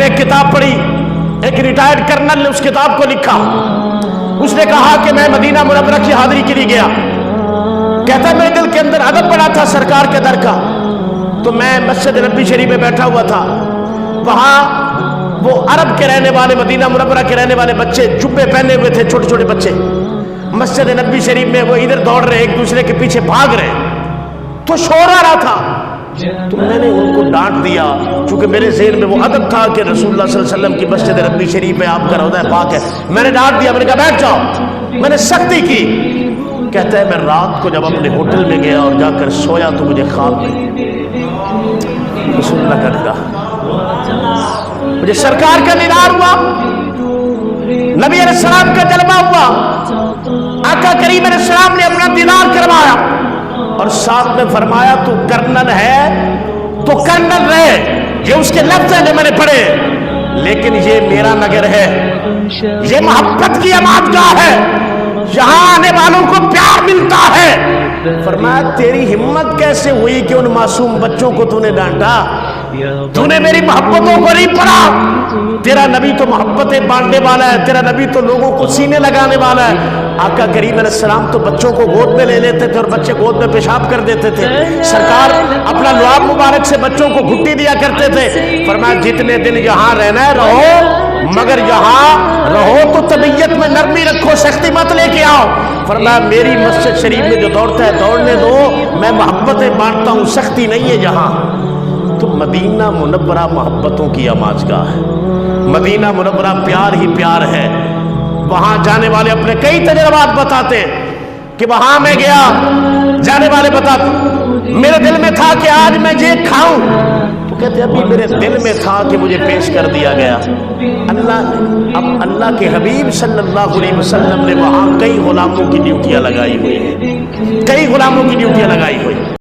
نے ایک کتاب پڑھی, ایک ریٹائرڈ کرنل نے اس کتاب کو لکھا. اس نے کہا کہ میں مدینہ منورہ کی حاضری کے لیے گیا. کہتا ہے میرے دل کے اندر ادب پڑا تھا سرکار کے در کا. تو میں مسجد نبوی شریف میں بیٹھا ہوا تھا. وہاں وہ عرب کے رہنے والے, مدینہ منورہ کے رہنے والے بچے جبے پہنے ہوئے تھے, چھوٹے چھوٹے بچے مسجد نبوی شریف میں وہ ادھر دوڑ رہے, ایک دوسرے کے پیچھے بھاگ رہے, تو شور آ رہا تھا. تو میں نے ان کو ڈانٹ دیا, چونکہ میرے ذہن میں وہ ادب تھا کہ رسول اللہ صلی اللہ علیہ وسلم کی مسجد نبوی شریف میں آپ کا روضہ پاک ہے. میں نے ڈانٹ دیا, میں نے کہا بیٹھ جاؤ. میں نے سختی کی. کہتا ہے میں رات کو جب اپنے ہوٹل میں گیا اور جا کر سویا تو مجھے خواب میں رسول اللہ کا دیدار, مجھے سرکار کا دیدار ہوا, نبی علیہ السلام کا جلوہ ہوا, آقا کریم علیہ السلام نے اپنا دیدار کروایا اور ساتھ میں فرمایا تو کرنل ہے تو کرنل رہے. یہ اس کے لفظ ہیں جو میں نے پڑھے, لیکن یہ میرا نگر ہے, یہ محبت کی عمادگاہ ہے, یہاں آنے والوں کو پیار ملتا ہے. فرمایا تیری ہمت کیسے ہوئی کہ ان معصوم بچوں کو تو نے ڈانٹا, تو نے میری محبتوں کو نہیں پڑھا. تیرا نبی تو محبتیں بانٹنے والا ہے, تیرا نبی تو لوگوں کو سینے لگانے والا ہے. آقا کریم علیہ السلام تو بچوں کو گود میں لے لیتے تھے اور بچے گود میں پیشاب کر دیتے تھے. سرکار اپنا لعاب مبارک سے بچوں کو گھٹی دیا کرتے تھے. فرمایا جتنے دن یہاں رہنا ہے رہو, مگر یہاں رہو تو طبیعت میں نرمی رکھو, سختی مت لے کے آؤ. فرمایا میری مسجد شریف میں جو دوڑتا ہے دوڑنے دو, میں محبتیں بانٹتا ہوں, سختی نہیں ہے یہاں. تو مدینہ منورہ محبتوں کی آماجگاہ ہے, مدینہ منورہ پیار ہی پیار ہے. وہاں جانے والے اپنے کئی تجربات بتاتے کہ وہاں میں گیا, جانے والے بتاتے میرے دل میں تھا کہ آج میں یہ کھاؤں, تو کہتے ابھی میرے دل میں تھا کہ مجھے پیش کر دیا گیا. اللہ کے حبیب صلی اللہ علیہ وسلم نے وہاں کئی غلاموں کی ڈیوٹیاں لگائی ہوئی ہیں, کئی غلاموں کی ڈیوٹیاں لگائی ہوئی.